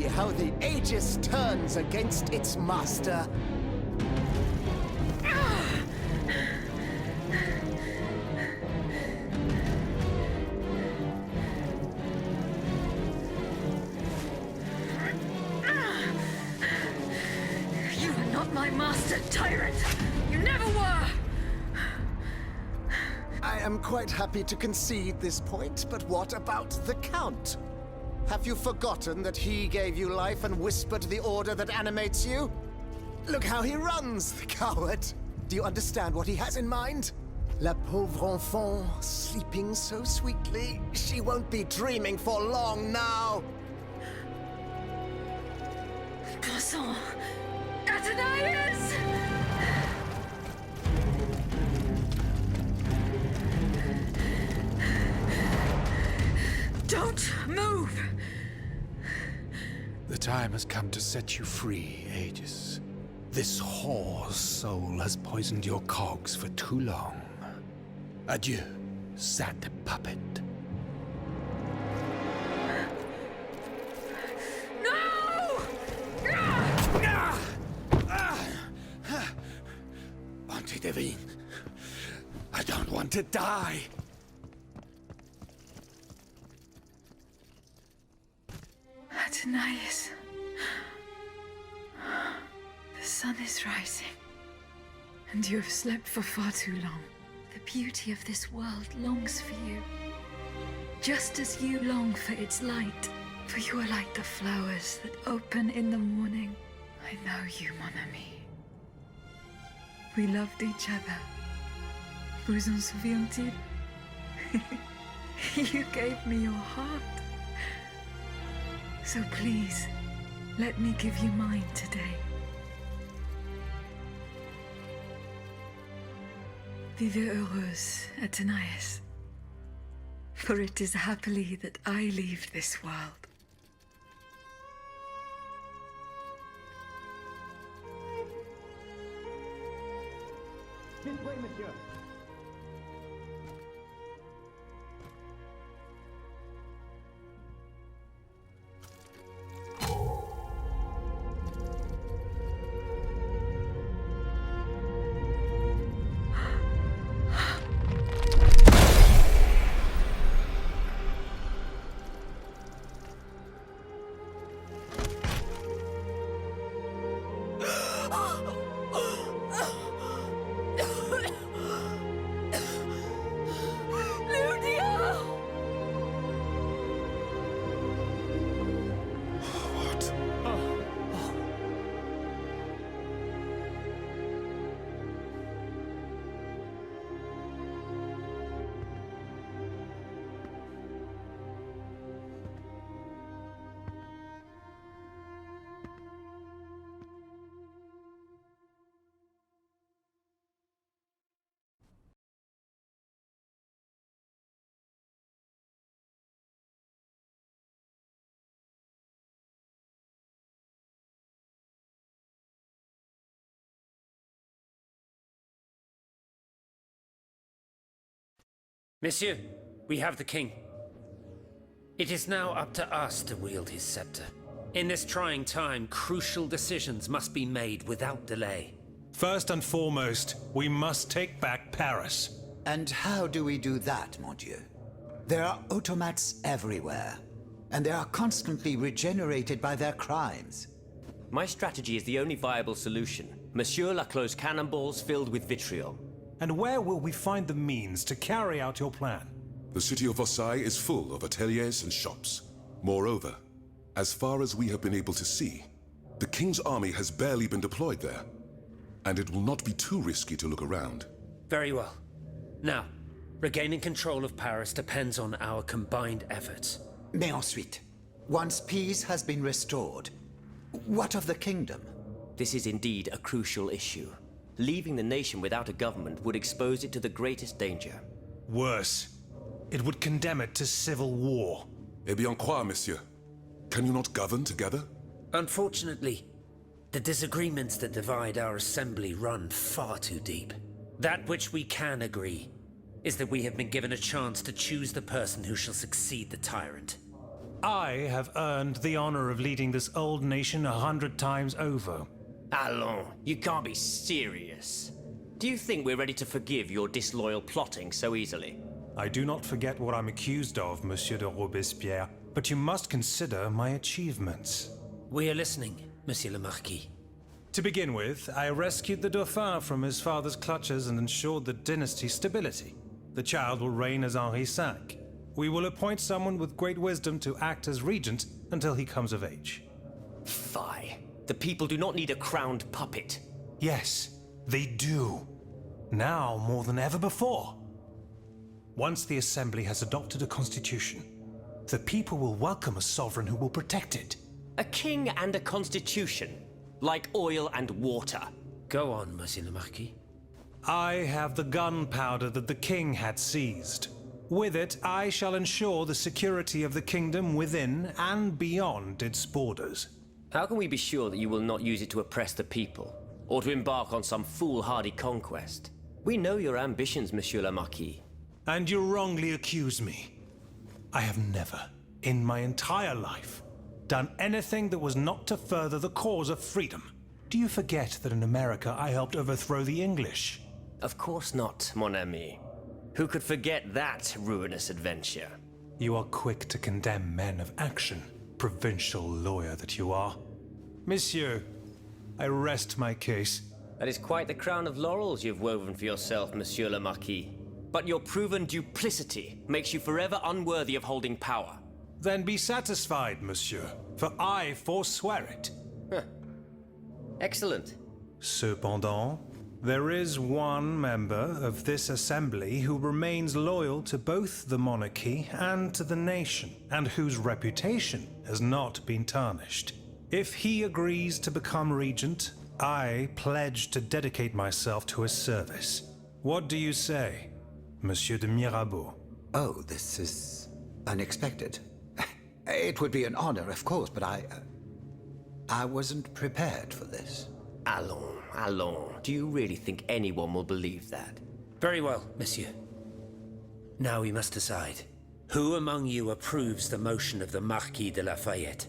how the Aegis turns against its master. You are not my master, tyrant! You never were! I am quite happy to concede this point, but what about the Count? Have you forgotten that he gave you life and whispered the order that animates you? Look how he runs, the coward! Do you understand what he has in mind? La pauvre enfant, sleeping so sweetly, she won't be dreaming for long now! Croissant! Athenais! Don't move! The time has come to set you free, Aegis. This whore's soul has poisoned your cogs for too long. Adieu, sad puppet. No! Auntie Devine, I don't want to die. Athenais. The sun is rising, and you have slept for far too long. The beauty of this world longs for you, just as you long for its light. For you are like the flowers that open in the morning. I know you, mon ami. We loved each other. Vous en souvient-il? You gave me your heart. So please, let me give you mine today. Vivez heureuse, Athenais. For it is happily that I leave this world. This way, monsieur. Monsieur, we have the king. It is now up to us to wield his scepter. In this trying time, crucial decisions must be made without delay. First and foremost, we must take back Paris. And how do we do that, mon Dieu? There are automats everywhere, and they are constantly regenerated by their crimes. My strategy is the only viable solution. Monsieur Laclos' cannonballs filled with vitriol. And where will we find the means to carry out your plan? The city of Versailles is full of ateliers and shops. Moreover, as far as we have been able to see, the king's army has barely been deployed there. And it will not be too risky to look around. Very well. Now, regaining control of Paris depends on our combined efforts. Mais ensuite, once peace has been restored, what of the kingdom? This is indeed a crucial issue. Leaving the nation without a government would expose it to the greatest danger. Worse, it would condemn it to civil war. Eh bien quoi, monsieur? Can you not govern together? Unfortunately, the disagreements that divide our assembly run far too deep. That which we can agree is that we have been given a chance to choose the person who shall succeed the tyrant. I have earned the honor of leading this old nation 100 times over. Allons, you can't be serious. Do you think we're ready to forgive your disloyal plotting so easily? I do not forget what I'm accused of, Monsieur de Robespierre, but you must consider my achievements. We are listening, Monsieur le Marquis. To begin with, I rescued the Dauphin from his father's clutches and ensured the dynasty's stability. The child will reign as Henri V. We will appoint someone with great wisdom to act as regent until he comes of age. Fie. The people do not need a crowned puppet. Yes, they do. Now more than ever before. Once the Assembly has adopted a constitution, the people will welcome a sovereign who will protect it. A king and a constitution, like oil and water. Go on, Monsieur le Marquis. I have the gunpowder that the king had seized. With it, I shall ensure the security of the kingdom within and beyond its borders. How can we be sure that you will not use it to oppress the people, or to embark on some foolhardy conquest? We know your ambitions, Monsieur le Marquis. And you wrongly accuse me. I have never, in my entire life, done anything that was not to further the cause of freedom. Do you forget that in America I helped overthrow the English? Of course not, mon ami. Who could forget that ruinous adventure? You are quick to condemn men of action, provincial lawyer that you are. Monsieur, I rest my case. That is quite the crown of laurels you've woven for yourself, Monsieur le Marquis. But your proven duplicity makes you forever unworthy of holding power. Then be satisfied, monsieur, for I forswear it. Excellent. Cependant, there is one member of this assembly who remains loyal to both the monarchy and to the nation, and whose reputation has not been tarnished. If he agrees to become regent, I pledge to dedicate myself to his service. What do you say, Monsieur de Mirabeau? Oh, this is unexpected. It would be an honor, of course, but I wasn't prepared for this. Allons, allons. Do you really think anyone will believe that? Very well, Monsieur. Now we must decide. Who among you approves the motion of the Marquis de Lafayette?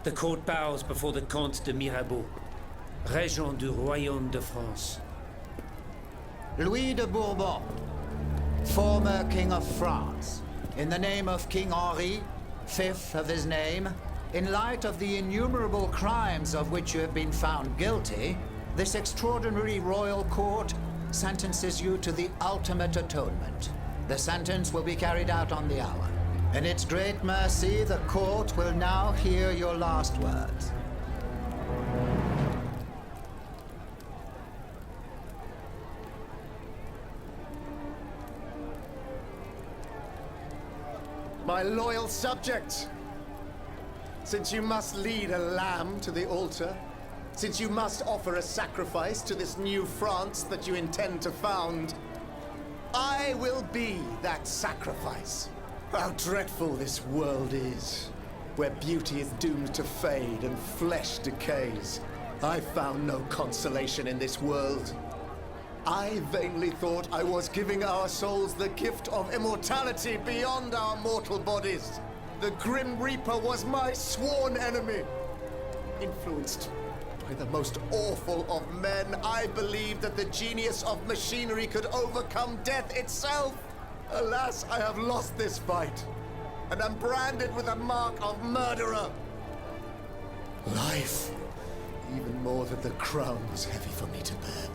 The court bows before the Comte de Mirabeau, Régent du Royaume de France. Louis de Bourbon, former King of France, in the name of King Henri, fifth of his name, in light of the innumerable crimes of which you have been found guilty, this extraordinary royal court sentences you to the ultimate atonement. The sentence will be carried out on the hour. In its great mercy, the court will now hear your last words. My loyal subject, since you must lead a lamb to the altar, since you must offer a sacrifice to this new France that you intend to found, I will be that sacrifice. How dreadful this world is, where beauty is doomed to fade and flesh decays. I found no consolation in this world. I vainly thought I was giving our souls the gift of immortality beyond our mortal bodies. The Grim Reaper was my sworn enemy. Influenced by the most awful of men, I believed that the genius of machinery could overcome death itself. Alas, I have lost this fight, and am branded with a mark of murderer. Life, even more than the crown, was heavy for me to bear.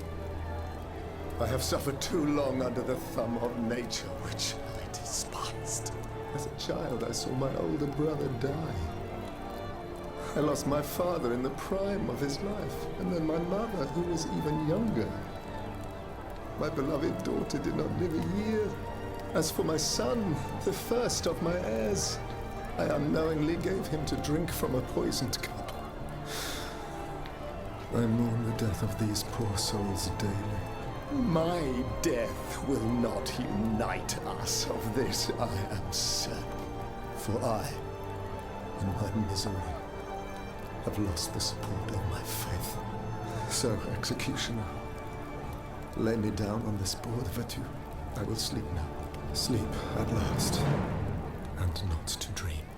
I have suffered too long under the thumb of nature, which I despised. As a child, I saw my older brother die. I lost my father in the prime of his life, and then my mother, who was even younger. my beloved daughter did not live a year. As for my son, the first of my heirs, I unknowingly gave him to drink from a poisoned cup. I mourn the death of these poor souls daily. My death will not unite us, of this I am certain. For I, in my misery, have lost the support of my faith. So, executioner, lay me down on this board of a I will sleep now. Sleep at last, and not to dream.